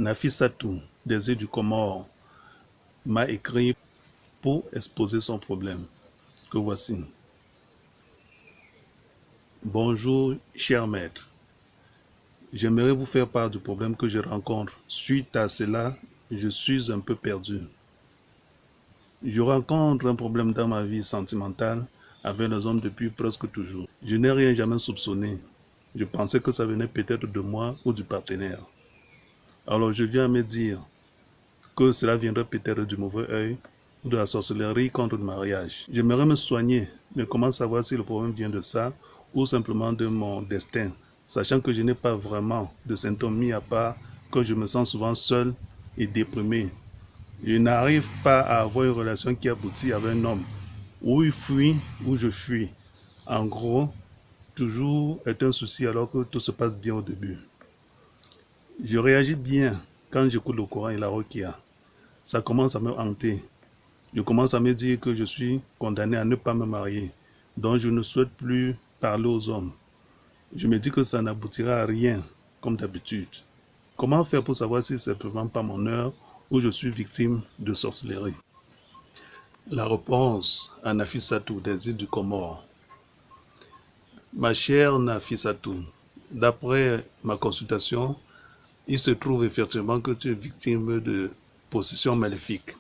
Nafissatou, des îles du Comore, m'a écrit pour exposer son problème, que voici. Bonjour, cher maître. J'aimerais vous faire part du problème que je rencontre. Suite à cela, je suis un peu perdu. Je rencontre un problème dans ma vie sentimentale avec les hommes depuis presque toujours. Je n'ai rien jamais soupçonné. Je pensais que ça venait peut-être de moi ou du partenaire. Alors je viens me dire que cela viendrait peut-être du mauvais œil ou de la sorcellerie contre le mariage. J'aimerais me soigner, mais comment savoir si le problème vient de ça ou simplement de mon destin, sachant que je n'ai pas vraiment de symptômes mis à part que je me sens souvent seul et déprimé. Je n'arrive pas à avoir une relation qui aboutit avec un homme. Ou il fuit, ou je fuis. En gros, toujours est un souci alors que tout se passe bien au début. Je réagis bien quand j'écoute le Coran et la Ruqya. Ça commence à me hanter. Je commence à me dire que je suis condamné à ne pas me marier, donc je ne souhaite plus parler aux hommes. Je me dis que ça n'aboutira à rien, comme d'habitude. Comment faire pour savoir si c'est vraiment pas mon heure ou je suis victime de sorcellerie? La réponse à Nafissatou des îles du Comore. Ma chère Nafissatou, d'après ma consultation, il se trouve effectivement que tu es victime de possession maléfique.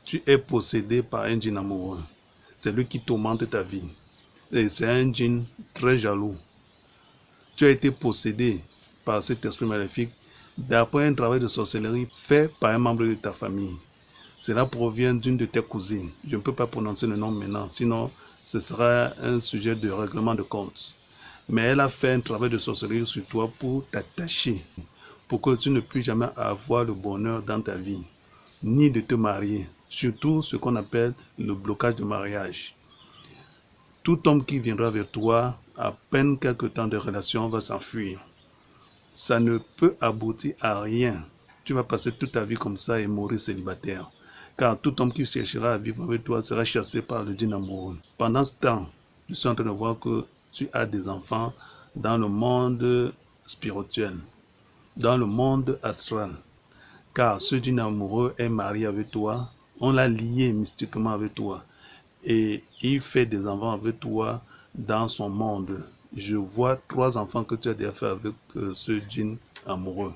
Tu es possédé par un djinn amoureux. C'est lui qui tourmente ta vie. Et c'est un djinn très jaloux. Tu as été possédé par cet esprit maléfique d'après un travail de sorcellerie fait par un membre de ta famille. Cela provient d'une de tes cousines. Je ne peux pas prononcer le nom maintenant, sinon ce sera un sujet de règlement de compte. Mais elle a fait un travail de sorcellerie sur toi pour t'attacher, pour que tu ne puisses jamais avoir le bonheur dans ta vie, ni de te marier, surtout ce qu'on appelle le blocage de mariage. Tout homme qui viendra vers toi, à peine quelques temps de relation, va s'enfuir. Ça ne peut aboutir à rien. Tu vas passer toute ta vie comme ça et mourir célibataire. Car tout homme qui cherchera à vivre avec toi sera chassé par le djinn amoureux. Pendant ce temps, je suis en train de voir que tu as des enfants dans le monde spirituel, dans le monde astral. Car ce djinn amoureux est marié avec toi, on l'a lié mystiquement avec toi. Et il fait des enfants avec toi dans son monde. Je vois 3 enfants que tu as déjà fait avec ce djinn amoureux.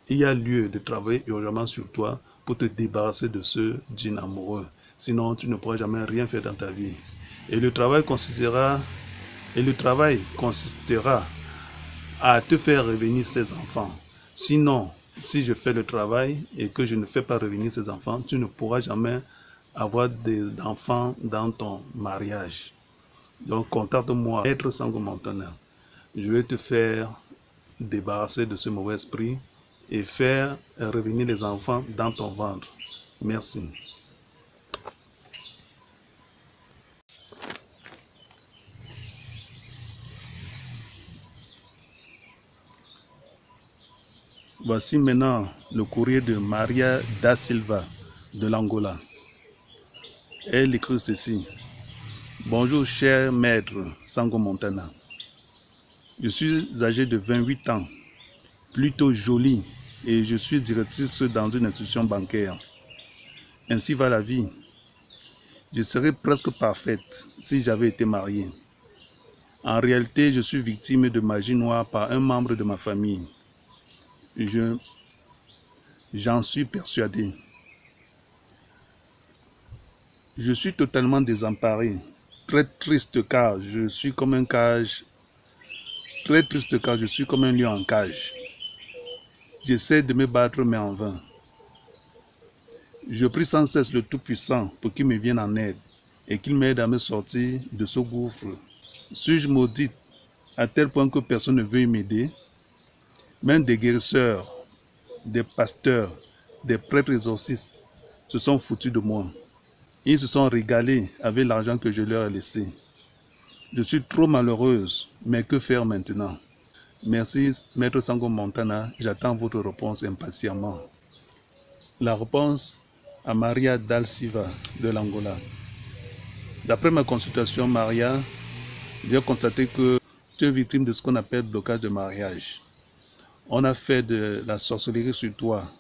Il y a lieu de travailler urgemment sur toi pour te débarrasser de ce djinn amoureux. Sinon, tu ne pourras jamais rien faire dans ta vie. Et le travail consistera à te faire revenir ces enfants. Sinon, si je fais le travail et que je ne fais pas revenir ces enfants, tu ne pourras jamais avoir d'enfants dans ton mariage. Donc, contacte-moi, Maître Sango Montana. Je vais te faire débarrasser de ce mauvais esprit et faire revenir les enfants dans ton ventre. Merci. Voici maintenant le courrier de Maria da Silva de l'Angola. Elle écrit ceci. Bonjour cher maître Sango Montana. Je suis âgé de 28 ans, plutôt jolie, et je suis directrice dans une institution bancaire. Ainsi va la vie. Je serais presque parfaite si j'avais été mariée. En réalité, je suis victime de magie noire par un membre de ma famille. J'en suis persuadé. Je suis totalement désemparé, très triste car je suis comme un lion en cage. J'essaie de me battre mais en vain. Je prie sans cesse le Tout-Puissant pour qu'il me vienne en aide et qu'il m'aide à me sortir de ce gouffre. Suis-je maudite à tel point que personne ne veut m'aider? Même des guérisseurs, des pasteurs, des prêtres exorcistes se sont foutus de moi. Ils se sont régalés avec l'argent que je leur ai laissé. Je suis trop malheureuse, mais que faire maintenant? Merci, Maître Sango Montana, j'attends votre réponse impatiemment. La réponse à Maria Dal Silva de l'Angola. D'après ma consultation, Maria, j'ai constaté que tu es victime de ce qu'on appelle blocage de mariage. On a fait de la sorcellerie sur toi.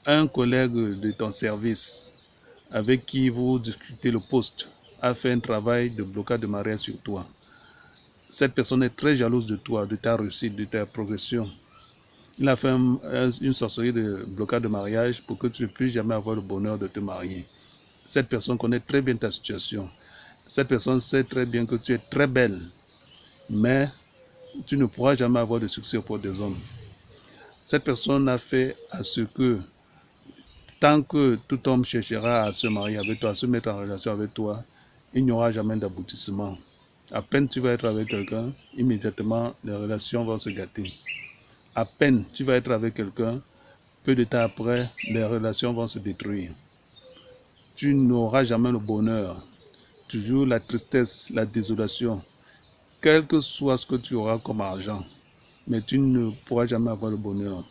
Un collègue de ton service avec qui vous discutez le poste a fait un travail de blocage de mariage sur toi. Cette personne est très jalouse de toi, de ta réussite, de ta progression. Il a fait une sorcellerie de blocage de mariage pour que tu ne puisses jamais avoir le bonheur de te marier. Cette personne connaît très bien ta situation. Cette personne sait très bien que tu es très belle, mais tu ne pourras jamais avoir de succès auprès des hommes. Cette personne a fait à ce que, tant que tout homme cherchera à se marier avec toi, à se mettre en relation avec toi, il n'y aura jamais d'aboutissement. À peine tu vas être avec quelqu'un, immédiatement les relations vont se gâter. À peine tu vas être avec quelqu'un, peu de temps après, les relations vont se détruire. Tu n'auras jamais le bonheur, toujours la tristesse, la désolation, quel que soit ce que tu auras comme argent, mais tu ne pourras jamais avoir le bonheur.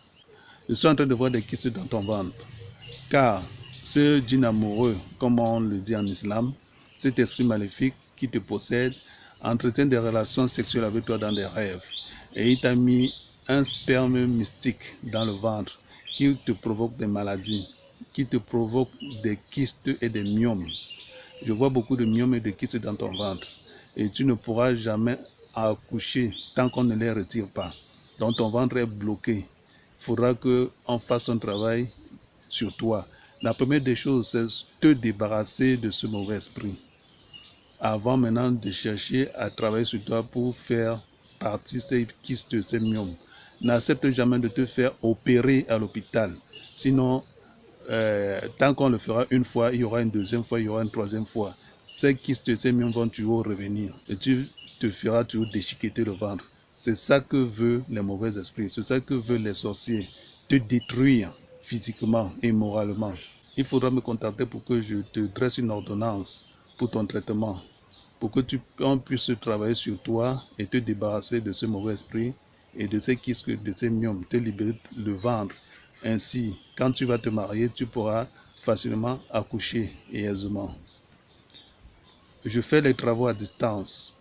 Je suis en train de voir des kystes dans ton ventre, car ce djinn amoureux, comme on le dit en islam, cet esprit maléfique qui te possède, entretient des relations sexuelles avec toi dans des rêves. Et il t'a mis un sperme mystique dans le ventre qui te provoque des maladies, qui te provoque des kystes et des myomes. Je vois beaucoup de myomes et de kystes dans ton ventre. Et tu ne pourras jamais accoucher tant qu'on ne les retire pas. Donc ton ventre est bloqué. Il faudra qu'on fasse un travail sur toi. La première des choses, c'est te débarrasser de ce mauvais esprit. Avant maintenant de chercher à travailler sur toi pour faire partie ces kystes, ces myomes. N'accepte jamais de te faire opérer à l'hôpital. Sinon, tant qu'on le fera une fois, il y aura une deuxième fois, il y aura une troisième fois. Ces kystes, ces myomes vont toujours revenir. Et tu te feras toujours déchiqueter le ventre. C'est ça que veulent les mauvais esprits. C'est ça que veulent les sorciers. Te détruire physiquement et moralement. Il faudra me contacter pour que je te dresse une ordonnance pour ton traitement, pour que on puisse travailler sur toi et te débarrasser de ce mauvais esprit et de ces kystes, de ces myomes, te libérer le ventre. Ainsi, quand tu vas te marier, tu pourras facilement accoucher et aisément. Je fais les travaux à distance.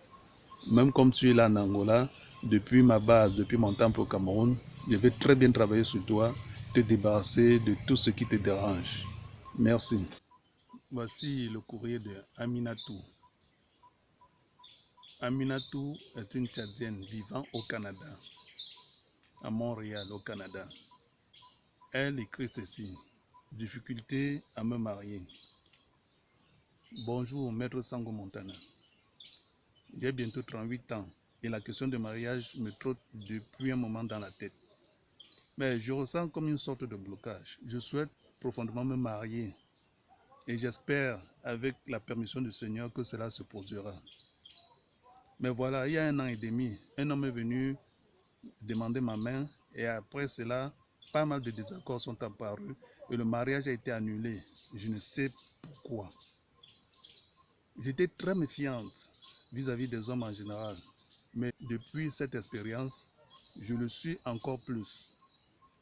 Même comme tu es là en Angola, depuis ma base, depuis mon temple au Cameroun, je vais très bien travailler sur toi, te débarrasser de tout ce qui te dérange. Merci. Voici le courrier de Aminatou. Aminatou est une Tchadienne vivant au Canada, à Montréal, au Canada. Elle écrit ceci: difficulté à me marier. Bonjour, maître Sango Montana. J'ai bientôt 38 ans et la question de mariage me trotte depuis un moment dans la tête. Mais je ressens comme une sorte de blocage. Je souhaite profondément me marier et j'espère, avec la permission du Seigneur, que cela se produira. Mais voilà, il y a 1 an et demi, un homme est venu demander ma main et après cela, pas mal de désaccords sont apparus et le mariage a été annulé. Je ne sais pourquoi. J'étais très méfiante vis-à-vis des hommes en général, mais depuis cette expérience, je le suis encore plus.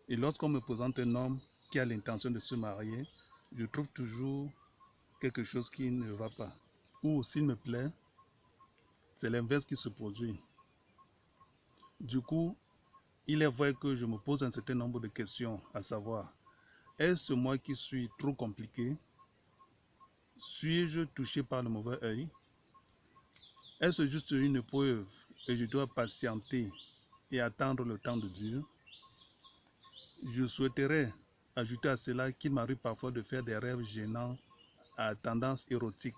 Et lorsqu'on me présente un homme qui a l'intention de se marier, je trouve toujours quelque chose qui ne va pas. Ou s'il me plaît, c'est l'inverse qui se produit. Du coup, il est vrai que je me pose un certain nombre de questions, à savoir, est-ce moi qui suis trop compliqué? Suis-je touché par le mauvais œil? Est-ce juste une épreuve et je dois patienter et attendre le temps de Dieu? Je souhaiterais ajouter à cela qu'il m'arrive parfois de faire des rêves gênants à tendance érotique,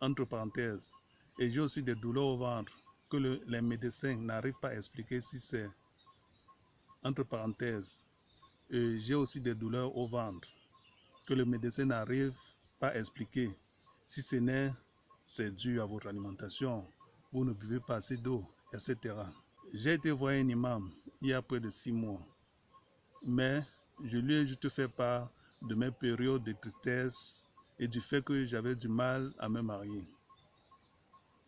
entre parenthèses. Et j'ai aussi des douleurs au ventre que les médecins n'arrivent pas à expliquer si c'est, entre parenthèses. Et j'ai aussi des douleurs au ventre que le médecin n'arrive pas à expliquer si ce n'est c'est dû à votre alimentation, vous ne buvez pas assez d'eau, etc. J'ai été voir un imam il y a près de 6 mois, mais je lui ai juste fait part de mes périodes de tristesse et du fait que j'avais du mal à me marier.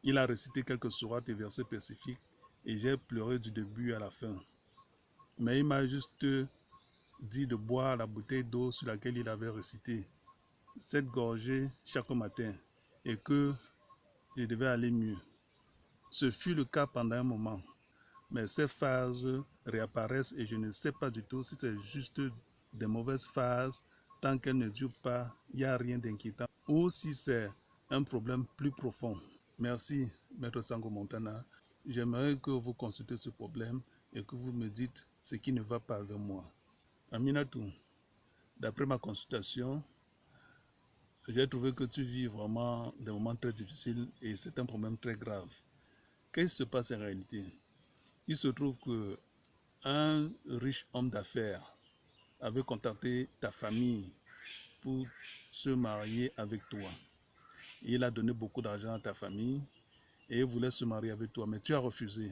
Il a récité quelques sourates et versets spécifiques et j'ai pleuré du début à la fin. Mais il m'a juste dit de boire la bouteille d'eau sur laquelle il avait récité cette gorgée chaque matin et que je devais aller mieux. Ce fut le cas pendant un moment. Mais ces phases réapparaissent et je ne sais pas du tout si c'est juste des mauvaises phases. Tant qu'elles ne durent pas, il n'y a rien d'inquiétant. Ou si c'est un problème plus profond. Merci, Maître Sango Montana. J'aimerais que vous consultez ce problème et que vous me dites ce qui ne va pas avec moi. Aminatou, d'après ma consultation, j'ai trouvé que tu vis vraiment des moments très difficiles et c'est un problème très grave. Qu'est-ce qui se passe en réalité? Il se trouve que un riche homme d'affaires avait contacté ta famille pour se marier avec toi. Il a donné beaucoup d'argent à ta famille et il voulait se marier avec toi, mais tu as refusé.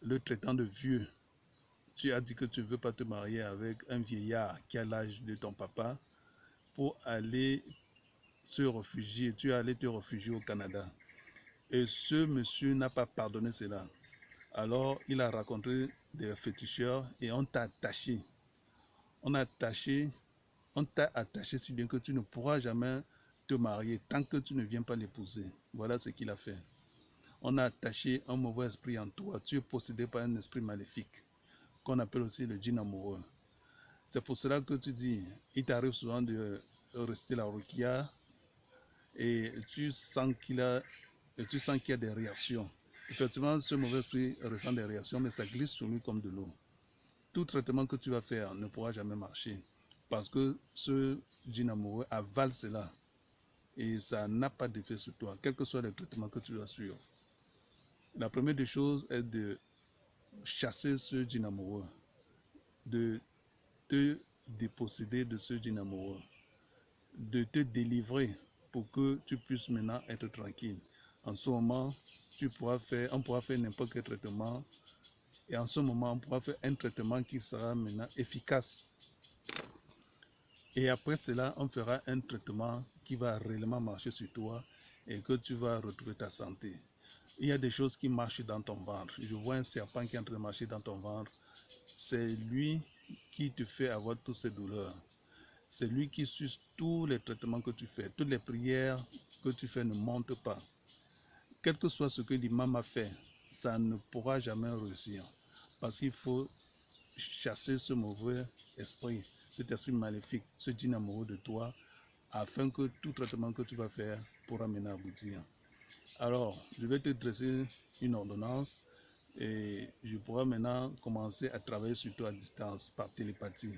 Le traitant de vieux, tu as dit que tu ne veux pas te marier avec un vieillard qui a l'âge de ton papa pour aller se réfugier. Tu es allé te réfugier au Canada. Et ce monsieur n'a pas pardonné cela. Alors, il a rencontré des féticheurs et on t'a attaché. On t'a attaché si bien que tu ne pourras jamais te marier tant que tu ne viens pas l'épouser. Voilà ce qu'il a fait. On a attaché un mauvais esprit en toi. Tu es possédé par un esprit maléfique, qu'on appelle aussi le djinn amoureux. C'est pour cela que tu dis, il t'arrive souvent de rester la rukia et tu sens qu'il y a des réactions. Effectivement, ce mauvais esprit ressent des réactions, mais ça glisse sur lui comme de l'eau. Tout traitement que tu vas faire ne pourra jamais marcher parce que ce djinn amoureux avale cela et ça n'a pas d'effet sur toi, quel que soit le traitement que tu vas suivre. La première des choses est de chasser ce djinn amoureux, de te déposséder de ce djinn amoureux, de te délivrer pour que tu puisses maintenant être tranquille. En ce moment, on pourra faire n'importe quel traitement et en ce moment, on pourra faire un traitement qui sera maintenant efficace. Et après cela, on fera un traitement qui va réellement marcher sur toi et que tu vas retrouver ta santé. Il y a des choses qui marchent dans ton ventre. Je vois un serpent qui est en train de marcher dans ton ventre. C'est lui qui te fait avoir toutes ces douleurs. C'est lui qui suce tous les traitements que tu fais. Toutes les prières que tu fais ne montent pas. Quel que soit ce que l'imam a fait, ça ne pourra jamais réussir. Parce qu'il faut chasser ce mauvais esprit, cet esprit maléfique, ce djinn amoureux de toi, afin que tout traitement que tu vas faire pourra mener à aboutir. Alors, je vais te dresser une ordonnance et je pourrai maintenant commencer à travailler sur toi à distance par télépathie.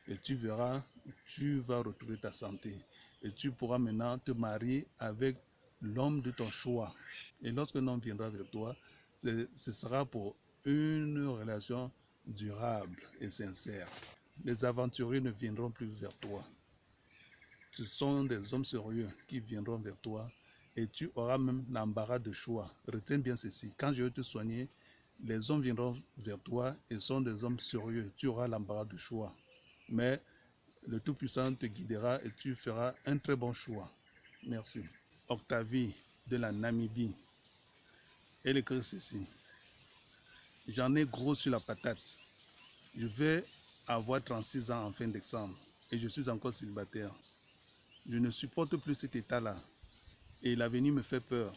Et tu verras, tu vas retrouver ta santé. Et tu pourras maintenant te marier avec l'homme de ton choix. Et lorsque l'homme viendra vers toi, ce sera pour une relation durable et sincère. Les aventuriers ne viendront plus vers toi. Ce sont des hommes sérieux qui viendront vers toi et tu auras même l'embarras de choix. Retiens bien ceci. Quand je vais te soigner, les hommes viendront vers toi et sont des hommes sérieux. Tu auras l'embarras de choix. Mais le Tout-Puissant te guidera et tu feras un très bon choix. Merci. Octavie de la Namibie. Elle écrit ceci. J'en ai gros sur la patate. Je vais avoir 36 ans en fin décembre et je suis encore célibataire. Je ne supporte plus cet état-là et l'avenir me fait peur.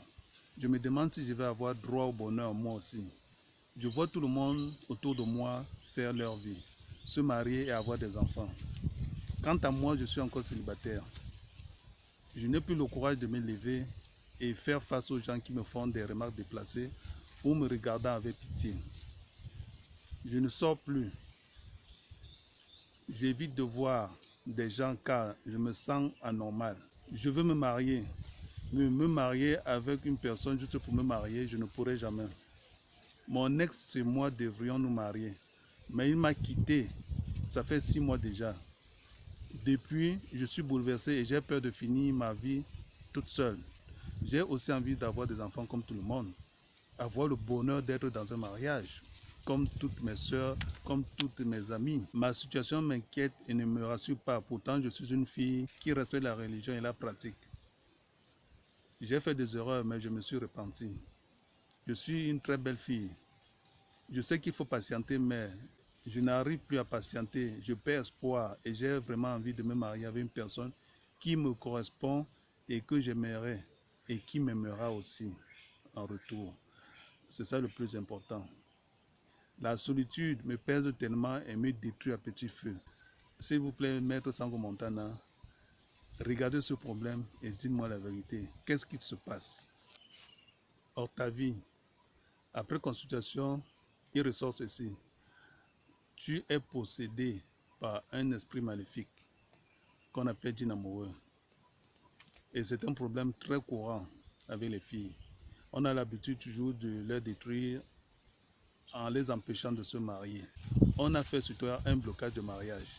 Je me demande si je vais avoir droit au bonheur moi aussi. Je vois tout le monde autour de moi faire leur vie, se marier et avoir des enfants. Quant à moi, je suis encore célibataire. Je n'ai plus le courage de me lever et faire face aux gens qui me font des remarques déplacées ou me regardant avec pitié. Je ne sors plus. J'évite de voir des gens car je me sens anormal. Je veux me marier. Mais me marier avec une personne juste pour me marier, je ne pourrai jamais. Mon ex et moi devrions nous marier. Mais il m'a quitté. Ça fait 6 mois déjà. Depuis, je suis bouleversé et j'ai peur de finir ma vie toute seule. J'ai aussi envie d'avoir des enfants comme tout le monde. Avoir le bonheur d'être dans un mariage, comme toutes mes soeurs, comme toutes mes amies. Ma situation m'inquiète et ne me rassure pas. Pourtant, je suis une fille qui respecte la religion et la pratique. J'ai fait des erreurs, mais je me suis repenti. Je suis une très belle fille. Je sais qu'il faut patienter, mais je n'arrive plus à patienter. Je perds espoir et j'ai vraiment envie de me marier avec une personne qui me correspond et que j'aimerais et qui m'aimera aussi en retour. C'est ça le plus important. La solitude me pèse tellement et me détruit à petit feu. S'il vous plaît, Maître Sango Montana, regardez ce problème et dites-moi la vérité. Qu'est-ce qui se passe? Or, ta vie, après consultation, il ressort ceci. Tu es possédé par un esprit maléfique qu'on appelle djinn amoureux. Et c'est un problème très courant avec les filles. On a l'habitude toujours de les détruire en les empêchant de se marier. On a fait sur toi un blocage de mariage.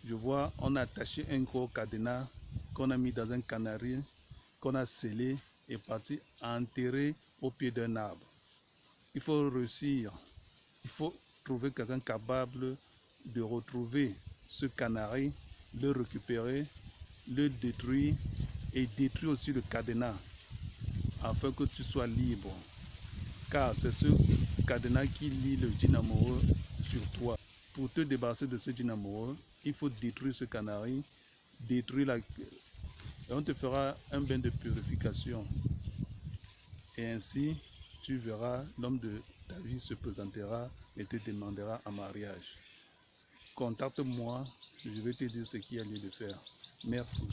Je vois, on a attaché un gros cadenas qu'on a mis dans un canari, qu'on a scellé et parti enterrer au pied d'un arbre. Il faut réussir, il faut trouver quelqu'un capable de retrouver ce canari, le récupérer, le détruire et détruire aussi le cadenas afin que tu sois libre. Car c'est ce cadenas qui lie le djinn amoureux sur toi. Pour te débarrasser de ce djinn amoureux, il faut détruire ce canari, détruire la... Et on te fera un bain de purification. Et ainsi, tu verras, l'homme de ta vie se présentera et te demandera en mariage. Contacte-moi, je vais te dire ce qu'il y a lieu de faire. Merci.